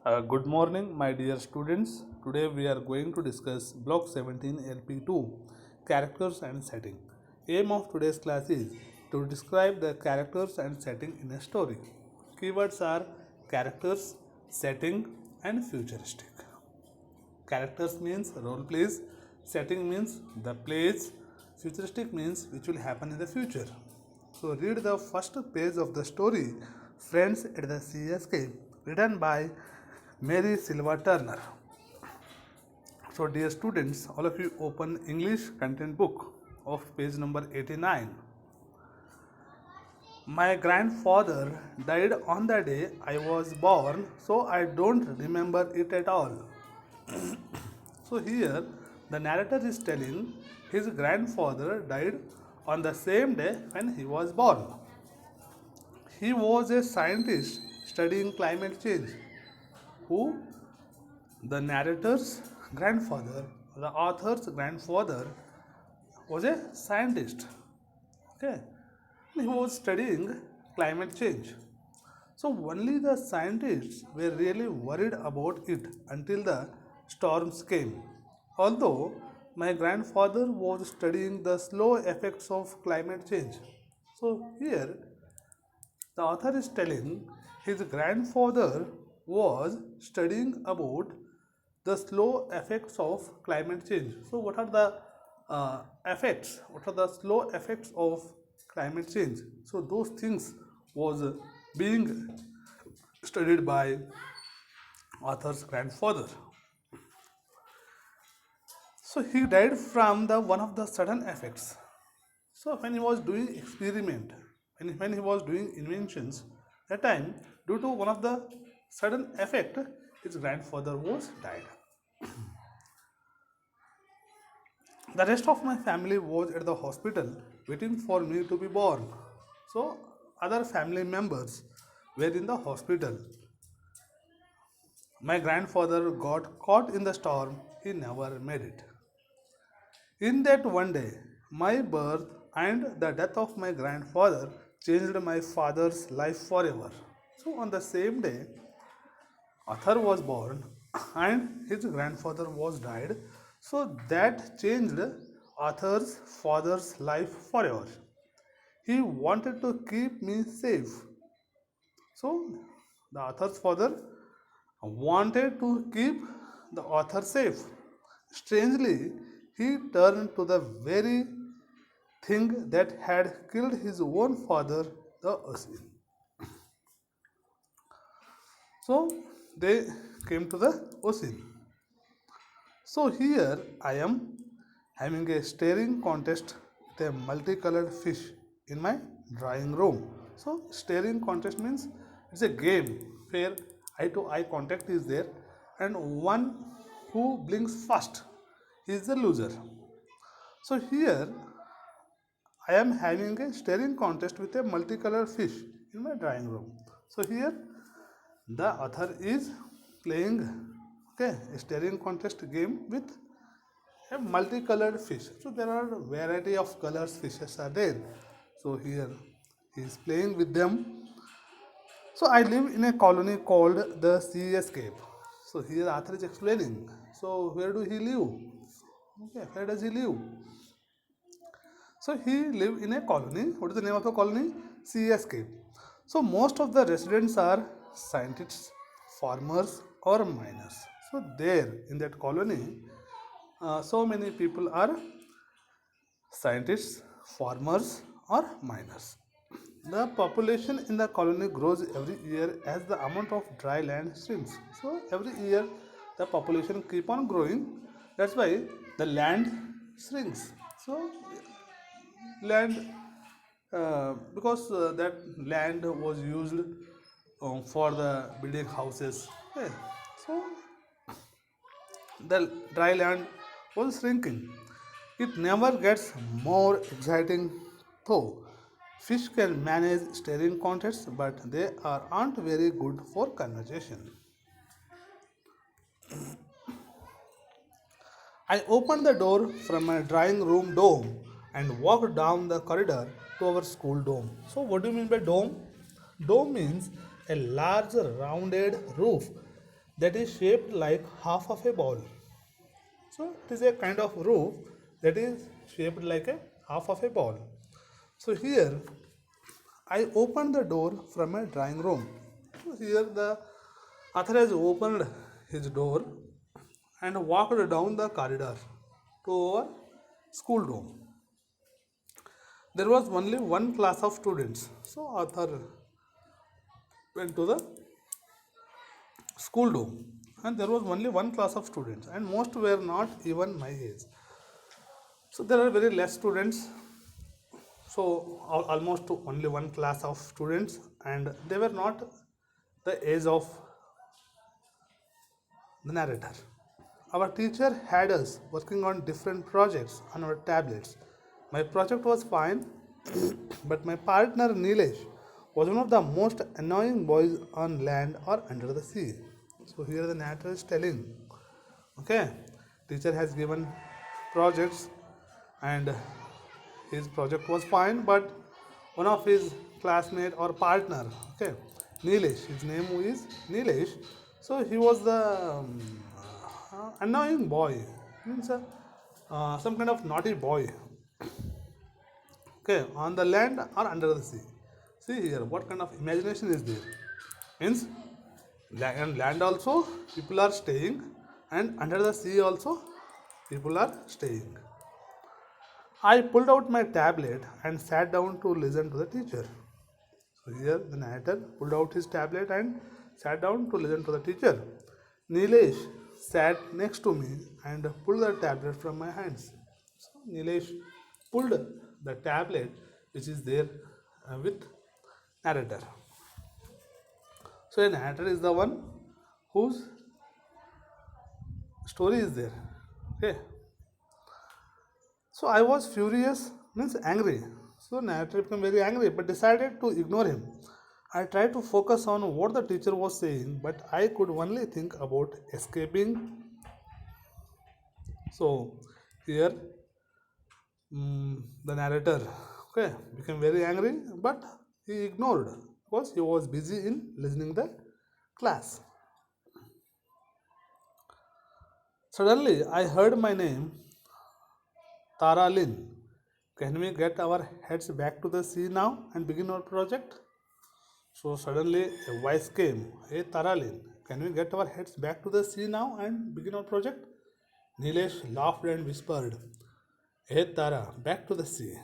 Good morning, my dear students. Today we are going to discuss Block 17 LP2 Characters and Setting. Aim of today's class is to describe the characters and setting in a story. Keywords are characters, setting, and futuristic. Characters means role plays, setting means the plays, futuristic means which will happen in the future. So read the first page of the story Friends at the Sea Escape, written by Mary Silva Turner. So dear students, all of you open English content book of page number 89. My grandfather died on the day I was born, so I don't remember it at all. So here the narrator is telling his grandfather died on the same day when he was born. He was a scientist studying climate change. Who? The narrator's grandfather, the author's grandfather was a scientist. Okay. He was studying climate change. So only the scientists were really worried about it until the storms came. Although my grandfather was studying the slow effects of climate change. So here the author is telling his grandfather was studying about the slow effects of climate change. So what are the effects? What are the slow effects of climate change? So those things was being studied by author's grandfather. So he died from the one of the sudden effects. So when he was doing experiment, when he was doing inventions, that time due to one of the sudden effect, his grandfather was died. The rest of my family was at the hospital waiting for me to be born. So other family members were in the hospital. My grandfather got caught in the storm. He never made it. In that one day, my birth and the death of my grandfather changed my father's life forever. So on the same day, Arthur was born and his grandfather was died. So that changed Arthur's father's life forever. He wanted to keep me safe. So the author's father wanted to keep the author safe. Strangely, he turned to the very thing that had killed his own father, the ocean. So they came to the ocean. So here I am having a staring contest with a multicolored fish in my drawing room. So staring contest means it's a game where eye to eye contact is there and one who blinks first is the loser. So here I am having a staring contest with a multicolored fish in my drawing room. So here the author is playing a staring contest game with a multicolored fish. So there are variety of colors fishes are there. So here he is playing with them. So I live in a colony called the Sea Escape. So here author is explaining. So where do he live? Okay, where does he live? So he live in a colony. What is the name of the colony? Sea Escape. So most of the residents are scientists, farmers, or miners. So there in that colony, so many people are scientists, farmers, or miners. The population in the colony grows every year as the amount of dry land shrinks. So every year the population keep on growing. That's why the land shrinks. So land because that land was used for the building houses. Okay. So the dry land was shrinking. It never gets more exciting though. Fish can manage staring contests, but they aren't very good for conversation. I opened the door from my drawing room dome and walked down the corridor to our school dome. So, what do you mean by dome? Dome means a large rounded roof that is shaped like half of a ball. So it is a kind of roof that is shaped like a half of a ball. So here I opened the door from a drawing room. So here the author has opened his door and walked down the corridor to our school room. There was only one class of students. So author went to the school room and there was only one class of students and most were not even my age. So there are very less students. So almost only one class of students and they were not the age of the narrator. Our teacher had us working on different projects on our tablets. My project was fine, but my partner Nilesh was one of the most annoying boys on land or under the sea. So here the narrator is telling, okay, teacher has given projects and his project was fine, but one of his classmate or partner, okay, Nilesh, his name is Nilesh, so he was the annoying boy, means some kind of naughty boy, okay, on the land or under the sea. See here, what kind of imagination is there? Means land also people are staying, and under the sea also people are staying. I pulled out my tablet and sat down to listen to the teacher. So here the narrator pulled out his tablet and sat down to listen to the teacher. Nilesh sat next to me and pulled the tablet from my hands. So Nilesh pulled the tablet which is there with narrator. So a narrator is the one whose story is there. Okay. So I was furious, means angry. So narrator became very angry but decided to ignore him. I tried to focus on what the teacher was saying, but I could only think about escaping. So here the narrator, okay, became very angry, but he ignored because he was busy in listening the class. Suddenly I heard my name, Tara Lynn. Can we get our heads back to the sea now and begin our project? So suddenly a voice came, hey Taralin, can we get our heads back to the sea now and begin our project? Nilesh laughed and whispered, hey Tara, back to the sea.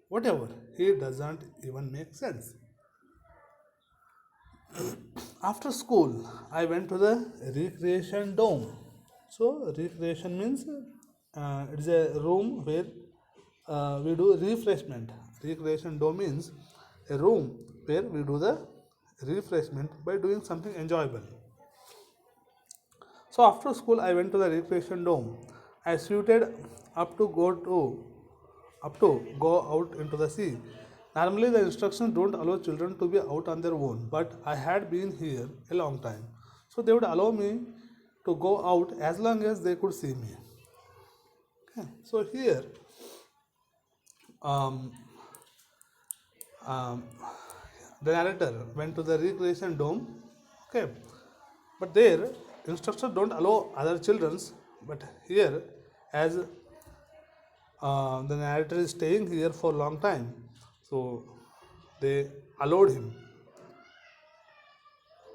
Whatever, it doesn't even make sense. After school, I went to the recreation dome. So recreation means it's a room where we do refreshment. Recreation dome means a room where we do the refreshment by doing something enjoyable. So after school, I went to the recreation dome. I suited up to go to up to go out into the sea. Normally, the instructions don't allow children to be out on their own, but I had been here a long time, so they would allow me to go out as long as they could see me. Okay. So here, um, um, the narrator went to the recreation dome. Okay, but there instructors don't allow other childrens. But here, as the narrator is staying here for a long time, so they allowed him.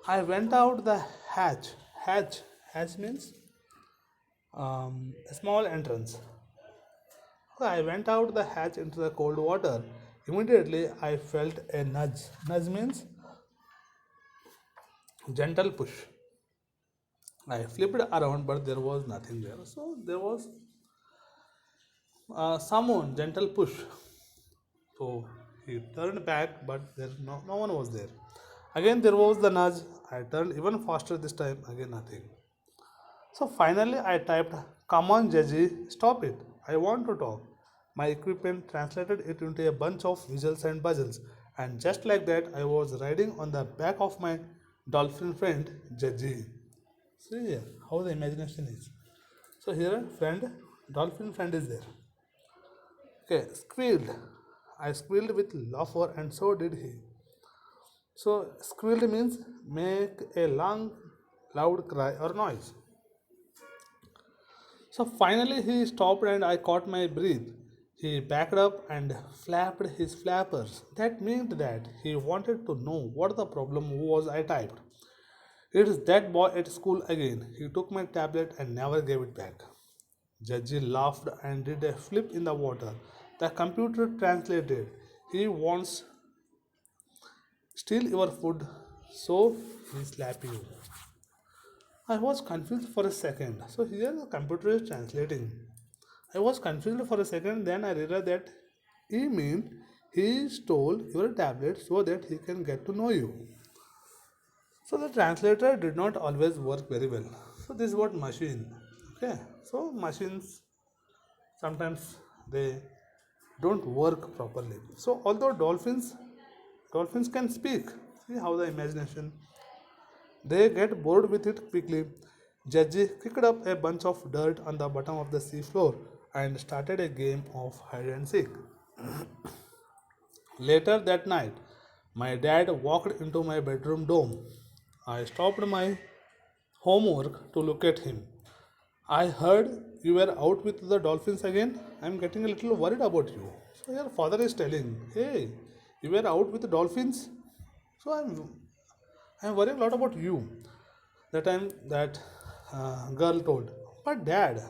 I went out the hatch. Hatch means a small entrance. So I went out the hatch into the cold water. Immediately, I felt a nudge. Nudge means gentle push. I flipped around, but there was nothing there. So there was someone gentle push. So he turned back, but no one was there. Again, there was the nudge. I turned even faster this time. Again, nothing. So finally, I typed, come on, Jaji, stop it. I want to talk. My equipment translated it into a bunch of whistles and buzzles. And just like that, I was riding on the back of my dolphin friend, Jaji. See here how the imagination is. So here, friend, dolphin friend is there. Okay, squealed. I squealed with laughter, and so did he. So squealed means make a long loud cry or noise. So finally he stopped and I caught my breath. He backed up and flapped his flappers. That meant that he wanted to know what the problem was, I typed. It's that boy at school again. He took my tablet and never gave it back. Judgy laughed and did a flip in the water. The computer translated. He wants steal your food, so he slap you. I was confused for a second. So here the computer is translating. I was confused for a second, then I realized that he meant he stole your tablet so that he can get to know you. So the translator did not always work very well. So this is what machine. Okay. So machines sometimes they don't work properly. So although dolphins can speak. See how the imagination they get bored with it quickly. Judgy picked up a bunch of dirt on the bottom of the seafloor and started a game of hide and seek. Later that night, my dad walked into my bedroom dome. I stopped my homework to look at him. I heard you were out with the dolphins again. I'm getting a little worried about you. So your father is telling, hey, you were out with the dolphins? So I'm worrying a lot about you. That girl told. But dad,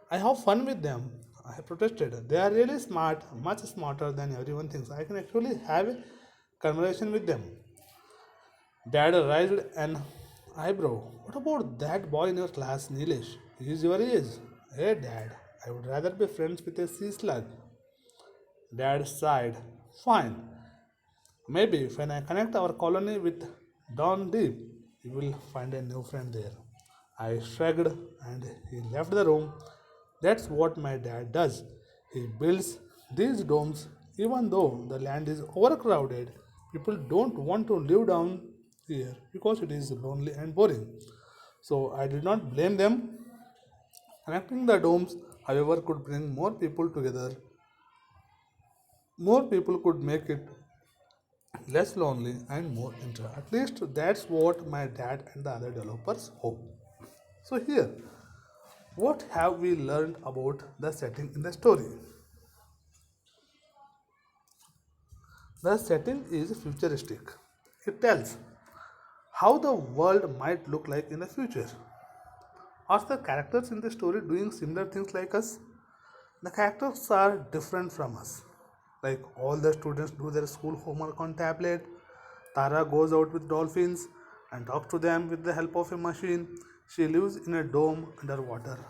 I have fun with them. I protested. They are really smart, much smarter than everyone thinks. I can actually have a conversation with them. Dad raised an eyebrow. What about that boy in your class, Nilesh? He is your age. Hey, Dad, I would rather be friends with a sea slug. Dad sighed. Fine. Maybe when I connect our colony with Don Deep, you will find a new friend there. I shrugged and he left the room. That's what my dad does. He builds these domes even though the land is overcrowded. People don't want to live down here because it is lonely and boring. So I did not blame them. Connecting the domes, however, could bring more people together. More people could make it less lonely and more interesting. At least that's what my dad and the other developers hope. So here, what have we learned about the setting in the story? The setting is futuristic. It tells how the world might look like in the future. Are the characters in the story doing similar things like us? The characters are different from us. Like all the students do their school homework on tablet. Tara goes out with dolphins and talks to them with the help of a machine. She lives in a dome underwater.